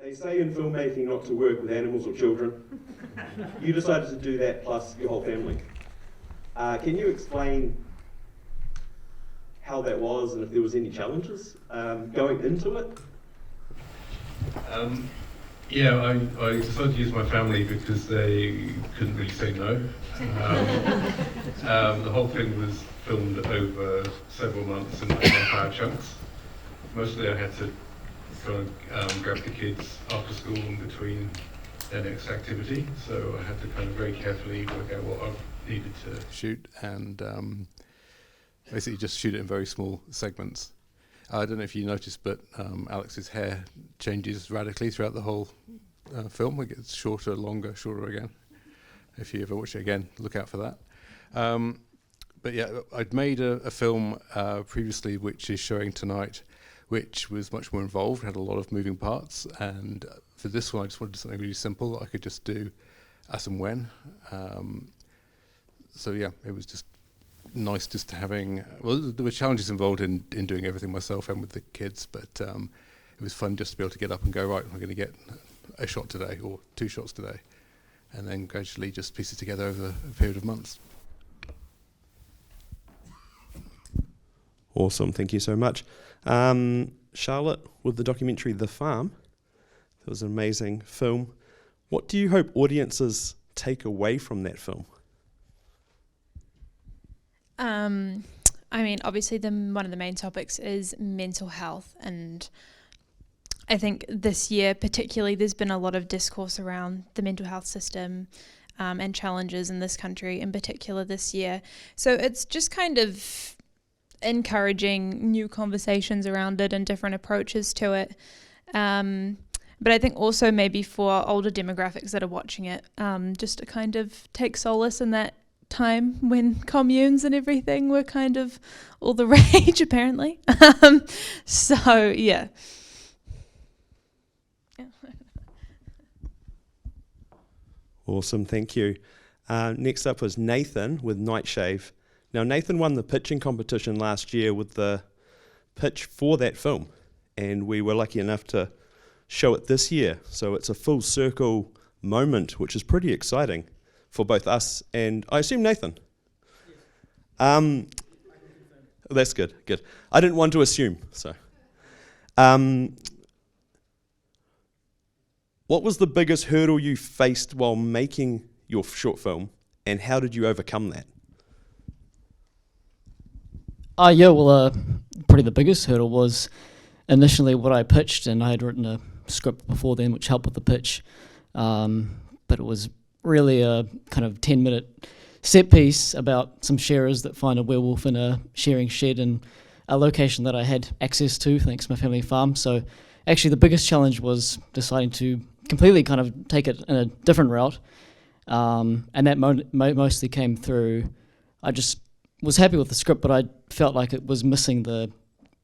They say in filmmaking not to work with animals or children. You decided to do that plus your whole family. Can you explain how that was and if there was any challenges going into it? Yeah, I decided to use my family because they couldn't really say no. The whole thing was filmed over several months in 1-hour chunks. Mostly I had to kind of grab the kids after school and between their next activity, so I had to kind of very carefully work out what I needed to shoot and basically just shoot it in very small segments. I don't know if you noticed, but Alex's hair changes radically throughout the whole film. It gets shorter, longer, shorter again. If you ever watch it again, look out for that. But yeah, I'd made a film previously which is showing tonight, which was much more involved, had a lot of moving parts, and for this one I just wanted something really simple that I could just do as and when. So yeah, it was just nice just having, well, there were challenges involved in doing everything myself and with the kids, but it was fun just to be able to get up and go, right, I'm going to get a shot today or 2 shots today, and then gradually just piece it together over a period of months. Awesome, thank you so much. Charlotte, with the documentary The Farm, it was an amazing film. What do you hope audiences take away from that film? I mean, obviously one of the main topics is mental health, and I think this year particularly there's been a lot of discourse around the mental health system and challenges in this country in particular this year. So it's just kind of encouraging new conversations around it and different approaches to it. But I think also maybe for older demographics that are watching it, just to kind of take solace in that time when communes and everything were kind of all the rage apparently. So yeah. Awesome, thank you. Next up was Nathan with Nightshave. Now Nathan won the pitching competition last year with the pitch for that film, and we were lucky enough to show it this year. So it's a full circle moment, which is pretty exciting for both us and I assume Nathan. Yes. That's good. I didn't want to assume, so. What was the biggest hurdle you faced while making your short film, and how did you overcome that? Probably the biggest hurdle was initially what I pitched, and I had written a script before then which helped with the pitch, but it was really a kind of 10-minute set piece about some sharers that find a werewolf in a shearing shed in a location that I had access to thanks to my family farm. So actually the biggest challenge was deciding to completely kind of take it in a different route, and that mostly came through, I just was happy with the script, but I felt like it was missing the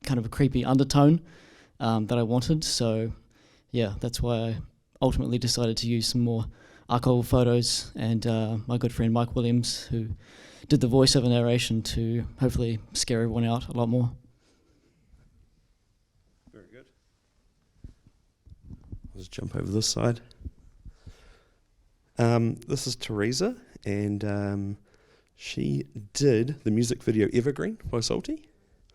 kind of a creepy undertone that I wanted. So yeah, that's why I ultimately decided to use some more archival photos and my good friend Mike Williams, who did the voiceover narration, to hopefully scare everyone out a lot more. Very good. Let's jump over this side. This is Teresa, and she did the music video Evergreen by Soulti.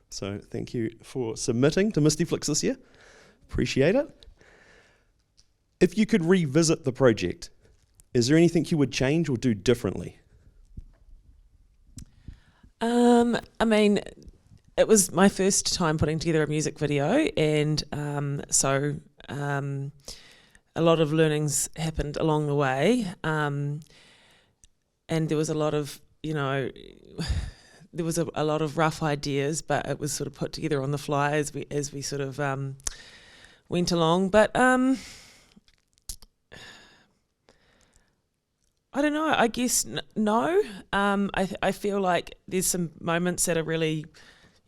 So thank you for submitting to Misty Flicks this year. Appreciate it. If you could revisit the project, is there anything you would change or do differently? I mean, it was my first time putting together a music video, and so a lot of learnings happened along the way, and there was a lot of, there was a lot of rough ideas, but it was sort of put together on the fly as we sort of went along. But I don't know, I guess no. I feel like there's some moments that are really,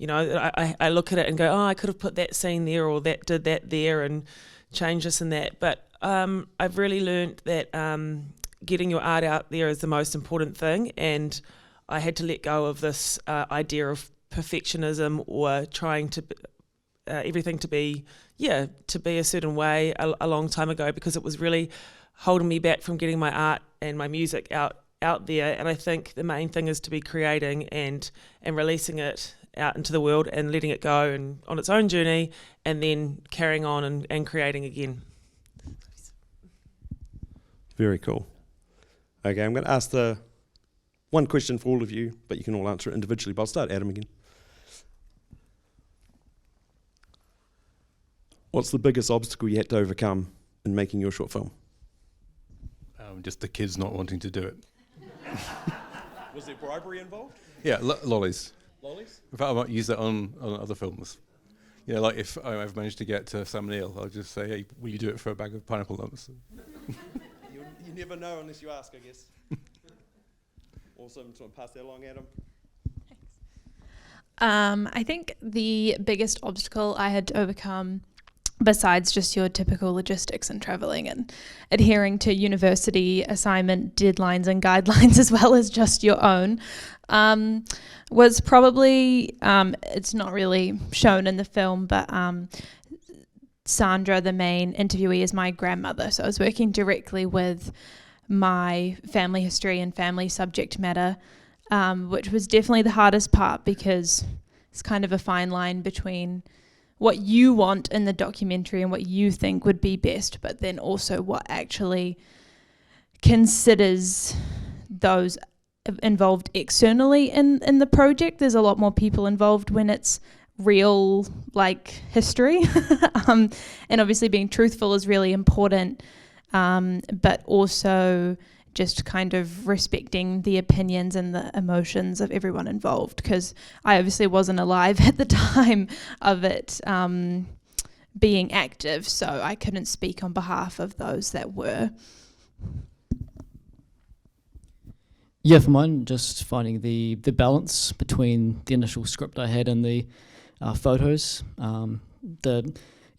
I look at it and go, oh, I could have put that scene there, or that did that there and changed this and that. But I've really learnt that getting your art out there is the most important thing, and I had to let go of this idea of perfectionism or trying to everything to be a certain way a long time ago, because it was really holding me back from getting my art and my music out there. And I think the main thing is to be creating and releasing it out into the world and letting it go and on its own journey, and then carrying on and creating again. Very cool. Okay, I'm going to ask the one question for all of you, but you can all answer it individually. But I'll start Adam again. What's the biggest obstacle you had to overcome in making your short film? Just the kids not wanting to do it. Was there bribery involved? Yeah, lollies. Lollies? In fact, I might use that on other films. You know, like if I've managed to get to Sam Neill, I'll just say, hey, will you do it for a bag of pineapple lumps? You never know unless you ask, I guess. Awesome. So I'll pass that along, Adam. I think the biggest obstacle I had to overcome, besides just your typical logistics and travelling and adhering to university assignment deadlines and guidelines as well as just your own, was probably, it's not really shown in the film, but Sandra, the main interviewee, is my grandmother. So I was working directly with my family history and family subject matter, which was definitely the hardest part, because it's kind of a fine line between what you want in the documentary and what you think would be best, but then also what actually considers those involved externally in the project. There's a lot more people involved when it's real, like, history. And obviously being truthful is really important, but also just kind of respecting the opinions and the emotions of everyone involved, because I obviously wasn't alive at the time of it being active, so I couldn't speak on behalf of those that were. Yeah, for mine, just finding the balance between the initial script I had and the photos.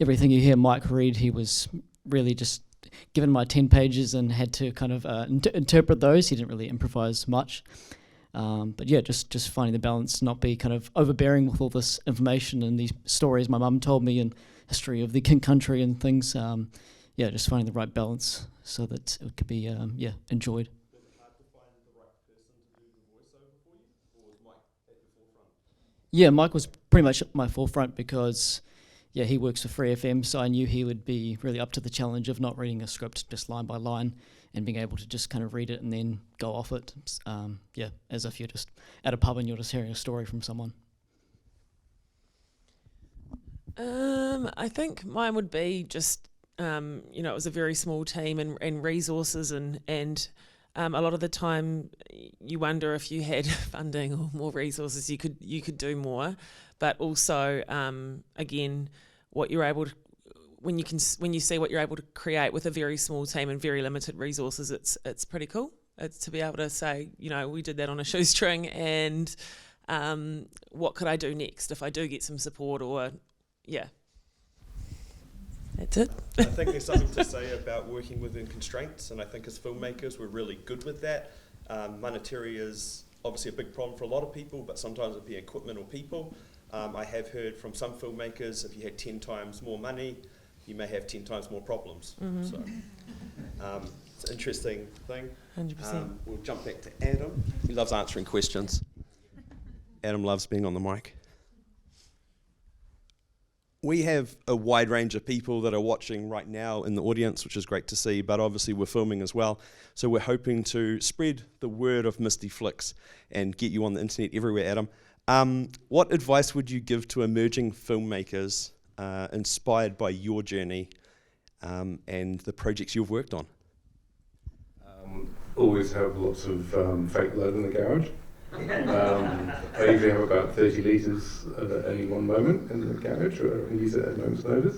Everything you hear Mike read, he was really just given my 10 pages and had to kind of interpret those. He didn't really improvise much. But yeah, just finding the balance, not be kind of overbearing with all this information and these stories my mum told me and history of the King Country and things. Yeah, just finding the right balance so that it could be enjoyed. Was it hard to find the right person to do the voiceover for you, or was Mike at the forefront? Yeah, Mike was pretty much at my forefront because he works for Free FM, so I knew he would be really up to the challenge of not reading a script just line by line and being able to just kind of read it and then go off it. As if you're just at a pub and you're just hearing a story from someone. I think mine would be just, it was a very small team and resources and a lot of the time you wonder if you had funding or more resources, you could do more. But also, again, what you're able to, when you see what you're able to create with a very small team and very limited resources, it's pretty cool. It's to be able to say, we did that on a shoestring, and what could I do next if I do get some support, or that's it. I think there's something to say about working within constraints, and I think as filmmakers we're really good with that. Monetary is obviously a big problem for a lot of people, but sometimes it'd be equipment or people. I have heard from some filmmakers, if you had 10 times more money, you may have 10 times more problems. Mm-hmm. So it's an interesting thing. 100%. We'll jump back to Adam. He loves answering questions. Adam loves being on the mic. We have a wide range of people that are watching right now in the audience, which is great to see, but obviously we're filming as well. So we're hoping to spread the word of Misty Flicks and get you on the internet everywhere, Adam. What advice would you give to emerging filmmakers inspired by your journey and the projects you've worked on? Always have lots of fake blood in the garage. I usually have about 30 litres at any one moment in the garage, or I can use it at a moment's notice.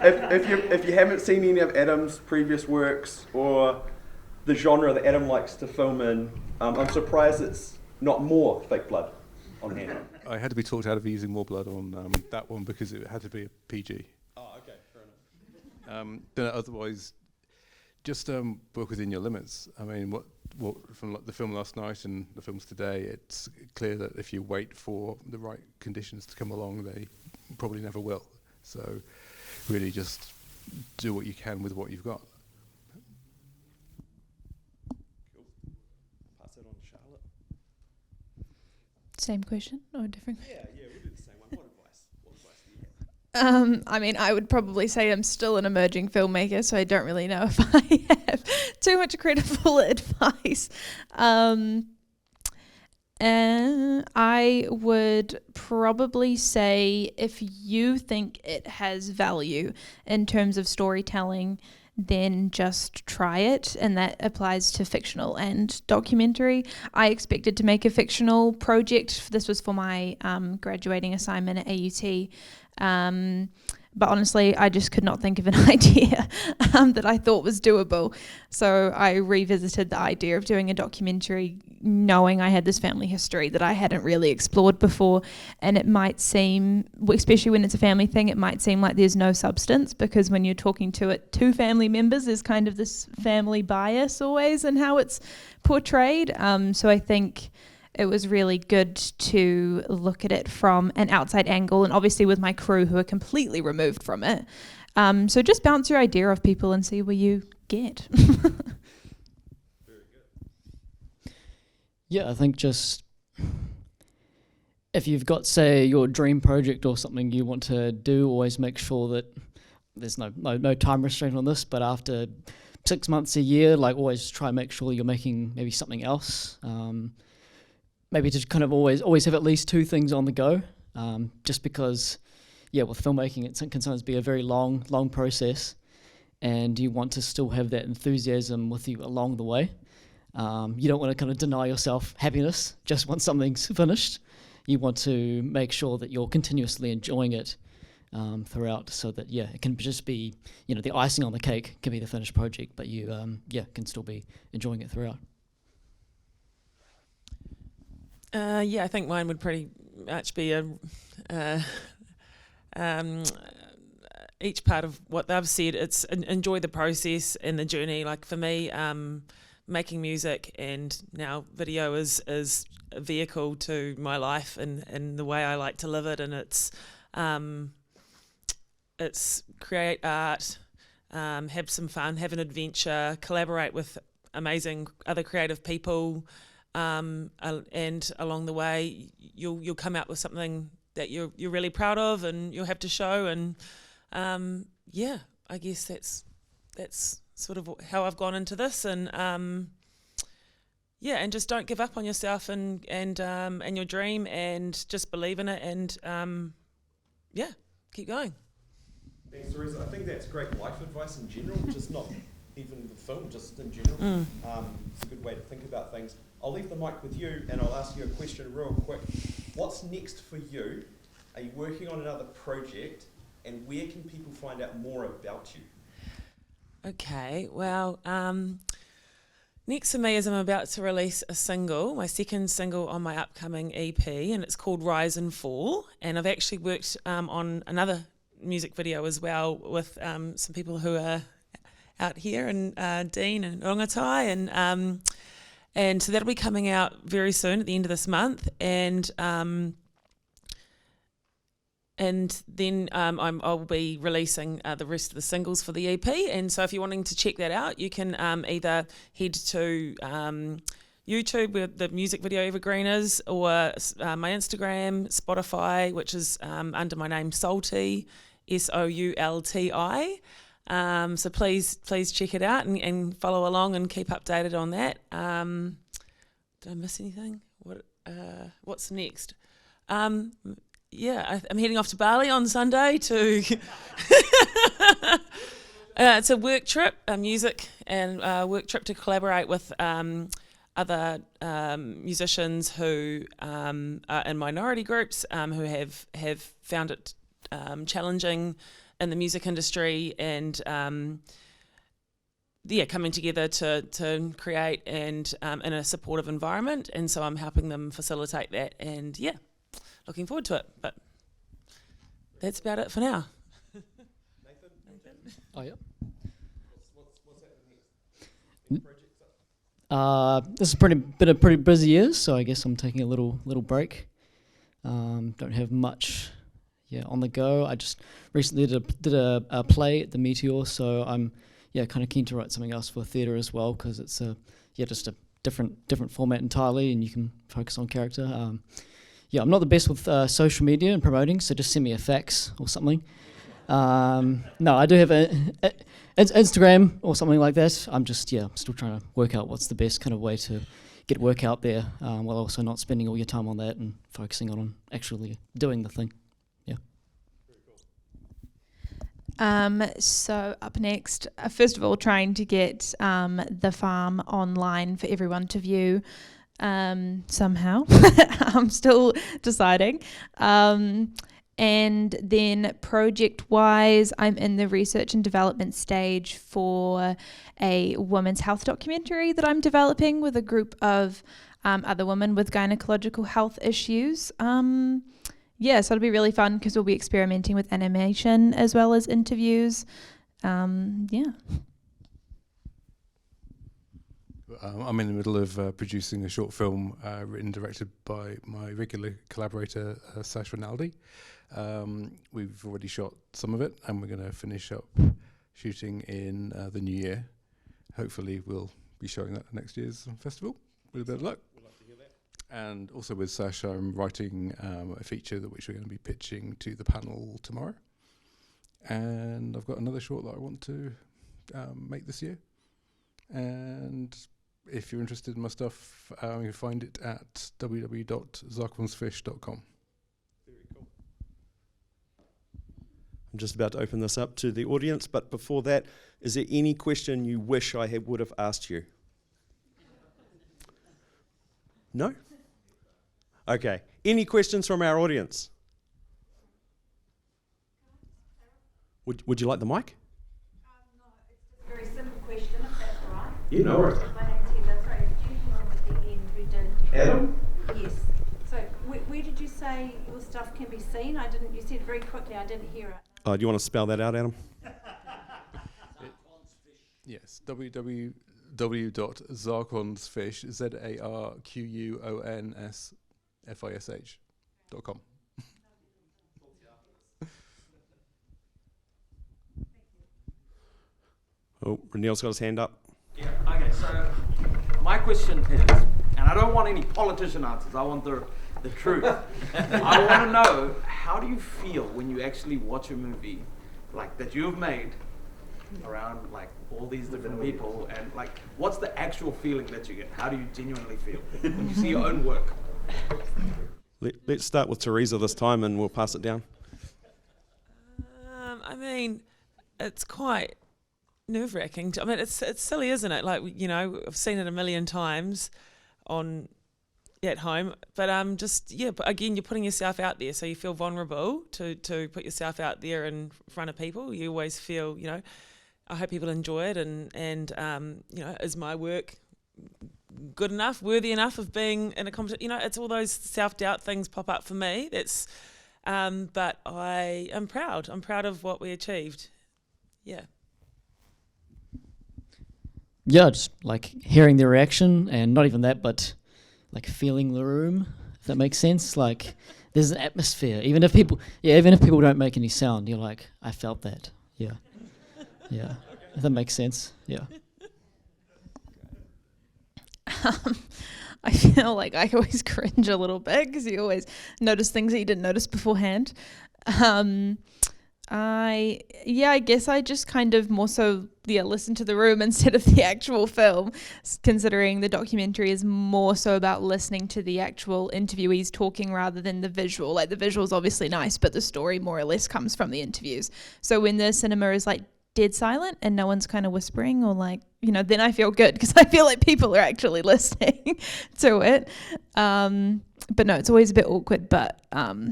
If you haven't seen any of Adam's previous works or the genre that Adam likes to film in, I'm surprised it's not more fake blood on hand. I had to be talked out of using more blood on that one because it had to be a PG. Oh, okay, fair enough. Then otherwise, just work within your limits. I mean, what from the film last night and the films today, it's clear that if you wait for the right conditions to come along, they probably never will. So really just do what you can with what you've got. Cool. Pass it on to Charlotte. Same question or a different? Yeah, we'll do the same one. What advice do you have? I mean, I would probably say I'm still an emerging filmmaker, so I don't really know if I have too much credible advice. I would probably say if you think it has value in terms of storytelling, then just try it, and that applies to fictional and documentary. I expected to make a fictional project. This was for my graduating assignment at AUT. But honestly, I just could not think of an idea that I thought was doable. So I revisited the idea of doing a documentary, knowing I had this family history that I hadn't really explored before. And it might seem, especially when it's a family thing, it might seem like there's no substance, because when you're talking to it to family members, there's kind of this family bias always in how it's portrayed. So I think it was really good to look at it from an outside angle, and obviously with my crew who are completely removed from it. So just bounce your idea off people and see where you get. Yeah, I think just if you've got, say, your dream project or something you want to do, always make sure that there's no time restraint on this, but after 6 months, a year, like always try and make sure you're making maybe something else. Maybe to kind of always have at least 2 things on the go, just because, with filmmaking it can sometimes be a very long process, and you want to still have that enthusiasm with you along the way. You don't want to kind of deny yourself happiness just once something's finished. You want to make sure that you're continuously enjoying it throughout, so that it can just be, the icing on the cake can be the finished project, but you can still be enjoying it throughout. I think mine would pretty much be each part of what they've said. It's enjoy the process and the journey. Like for me, making music and now video is a vehicle to my life and the way I like to live it. And it's create art, have some fun, have an adventure, collaborate with amazing other creative people. And along the way, you'll come out with something that you're really proud of, and you'll have to show. And I guess that's sort of how I've gone into this. And and just don't give up on yourself and your dream, and just believe in it, and keep going. Thanks, Teresa. I think that's great life advice in general, just not even the film, just in general. It's a good way to think about things. I'll leave the mic with you, and I'll ask you a question real quick. What's next for you? Are you working on another project, and where can people find out more about you? Okay, well, next for me is I'm about to release a single, my second single on my upcoming EP, and it's called Rise and Fall. And I've actually worked on another music video as well with some people who are out here, and Dean and Rongatai, and so that'll be coming out very soon at the end of this month, and then I'll be releasing the rest of the singles for the EP. And so if you're wanting to check that out, you can either head to YouTube, where the music video Evergreen is, or my Instagram, Spotify, which is under my name Soulti, Soulti. So please check it out and follow along and keep updated on that. Did I miss anything? What's next? I'm heading off to Bali on Sunday to it's a work trip, a music and work trip to collaborate with other musicians who are in minority groups who have found it challenging in the music industry, and coming together to create and in a supportive environment. And so I'm helping them facilitate that, and looking forward to it. But that's about it for now. Nathan? Oh, yeah. What's happening next? This has been a pretty busy year, so I guess I'm taking a little break. Don't have much on the go. I just recently did a play at the Meteor, so I'm kind of keen to write something else for theatre as well, because it's just a different format entirely, and you can focus on character. I'm not the best with social media and promoting, so just send me a fax or something. No, I do have an Instagram or something like that. I'm still trying to work out what's the best kind of way to get work out there, while also not spending all your time on that and focusing on actually doing the thing. So up next, first of all, trying to get The Farm online for everyone to view somehow. I'm still deciding. And then project-wise, I'm in the research and development stage for a women's health documentary that I'm developing with a group of other women with gynecological health issues. So it'll be really fun because we'll be experimenting with animation as well as interviews. I'm in the middle of producing a short film written and directed by my regular collaborator, Sash Rinaldi. We've already shot some of it, and we're going to finish up shooting in the new year. Hopefully we'll be showing that at next year's festival with a bit of luck. And also with Sash, I'm writing a feature which we're going to be pitching to the panel tomorrow. And I've got another short that I want to make this year. And if you're interested in my stuff, you can find it at www.zarkonsfish.com. Very cool. I'm just about to open this up to the audience, but before that, is there any question you wish I would have asked you? No? Okay. Any questions from our audience? Would you like the mic? No, it's just a very simple question, if that's all right. You know it. My name's Heather. Sorry, the gentleman at the end who did... Adam? Yes. So, where did you say your stuff can be seen? You said very quickly, I didn't hear it. Do you want to spell that out, Adam? Yes, www.zarkonsfish, ZARQUONSFISH.com. Oh, Renel's got his hand up. Yeah, okay, so my question is, and I don't want any politician answers, I want the truth. I want to know, how do you feel when you actually watch a movie like that you've made around like all these different people, and like what's the actual feeling that you get? How do you genuinely feel when you see your own work? Let's start with Teresa this time and we'll pass it down. It's quite nerve-wracking. It's silly, isn't it? Like, I've seen it a million times at home, but but again, you're putting yourself out there, so you feel vulnerable to put yourself out there in front of people. You always feel, I hope people enjoy it, and is my work good enough, worthy enough of being in a competition? It's all those self-doubt things pop up for me. But I am proud. I'm proud of what we achieved. Yeah. Yeah, just like hearing the reaction, and not even that, but like feeling the room, if that makes sense. Like there's an atmosphere, even if people don't make any sound, you're like, I felt that. Yeah. Yeah. If that makes sense. Yeah. I feel like I always cringe a little bit because you always notice things that you didn't notice beforehand. I guess I just kind of more so listen to the room instead of the actual film, considering the documentary is more so about listening to the actual interviewees talking rather than the visual. Like the visual is obviously nice, but the story more or less comes from the interviews. So when the cinema is like dead silent and no one's kind of whispering or like, then I feel good because I feel like people are actually listening to it. But no, it's always a bit awkward, but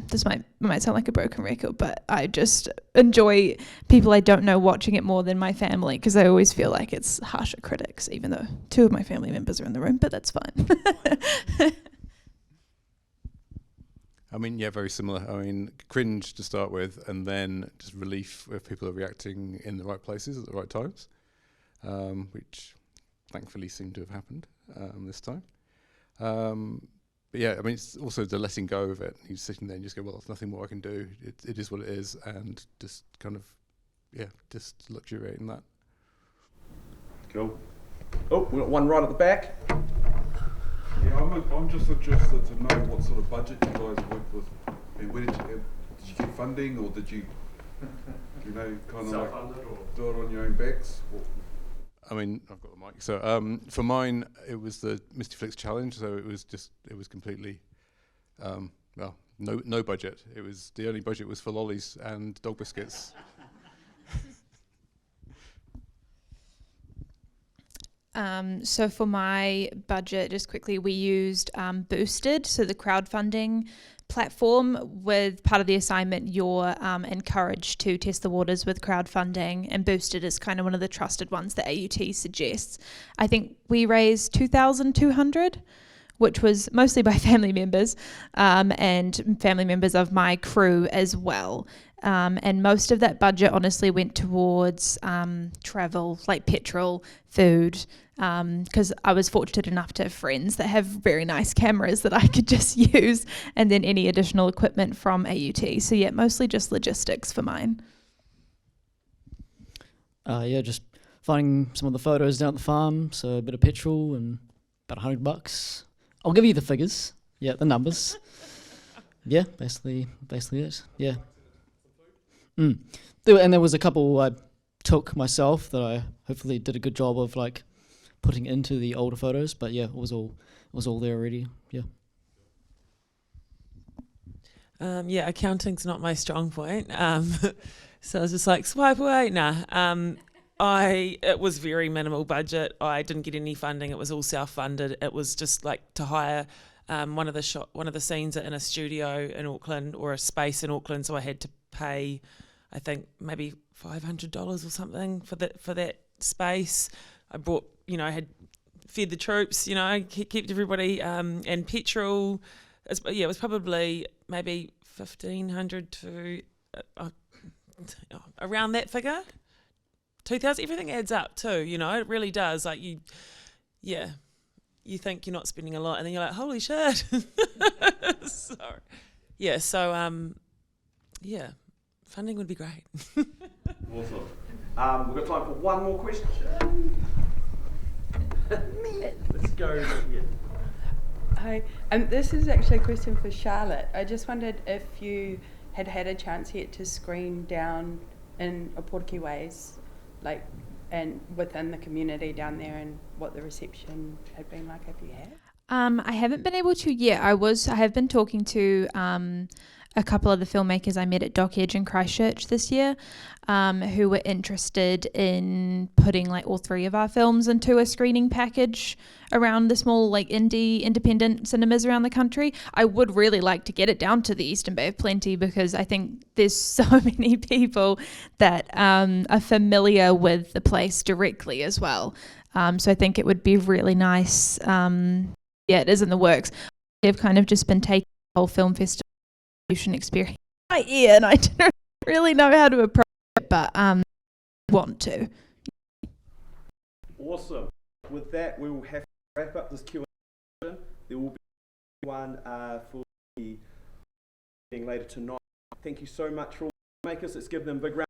this might sound like a broken record, but I just enjoy people I don't know watching it more than my family because I always feel like it's harsher critics, even though 2 of my family members are in the room, but that's fine. Very similar. Cringe to start with, and then just relief if people are reacting in the right places at the right times, which thankfully seem to have happened. this time. But yeah, I mean, it's also the letting go of it. He's sitting there and just go, well, there's nothing more I can do. It is what it is, and just kind of, just luxuriating that. Cool. Oh, we've got one right at the back. Yeah, I'm just interested to know what sort of budget you guys worked with. I mean, where did you get funding, or did you, kind of like do it on your own backs? I mean, I've got the mic. So for mine, it was the Misty Flicks Challenge. So it was completely, no budget. It was, the only budget was for lollies and dog biscuits. So for my budget, just quickly, we used Boosted, so the crowdfunding platform. With part of the assignment, you're encouraged to test the waters with crowdfunding, and Boosted is kind of one of the trusted ones that AUT suggests. I think we raised $2,200, which was mostly by family members and family members of my crew as well. And most of that budget honestly went towards travel, like petrol, food, because I was fortunate enough to have friends that have very nice cameras that I could just use, and then any additional equipment from AUT. So yeah, mostly just logistics for mine. Just finding some of the photos down at the farm, so a bit of petrol and about $100. I'll give you the figures. Yeah, the numbers. Yeah, basically it. Yeah. And there was a couple I took myself that I hopefully did a good job of like putting into the older photos. But yeah, it was all there already. Yeah. Accounting's not my strong point. So I was just like, swipe away. It was very minimal budget. I didn't get any funding. It was all self-funded. It was just like to hire one of the scenes in a studio in Auckland, or a space in Auckland. So I had to pay, I think maybe $500 or something for that space. I brought, I had fed the troops, kept everybody, and petrol. It was probably maybe $1,500 to around that figure. 2,000. Everything adds up too. It really does. Like you think you're not spending a lot, and then you're like, holy shit. Funding would be great. Awesome. We've got time for one more question. Let's go here. Hi, this is actually a question for Charlotte. I just wondered if you had a chance yet to screen down in Opotiki Ways, and within the community down there, and what the reception had been like, if you had? I haven't been able to yet. I have been talking to a couple of the filmmakers I met at Dock Edge in Christchurch this year, who were interested in putting all three of our films into a screening package around the small indie independent cinemas around the country. I would really like to get it down to the Eastern Bay of Plenty, because I think there's so many people that are familiar with the place directly as well. So I think it would be really nice. It is in the works. They've kind of just been taking the whole film festival experience my ear, and I don't really know how to approach it, but want to. Awesome. With that, we will have to wrap up this Q&A session. There will be one for the meeting later tonight. Thank you so much for all the makers. Let's give them a big round.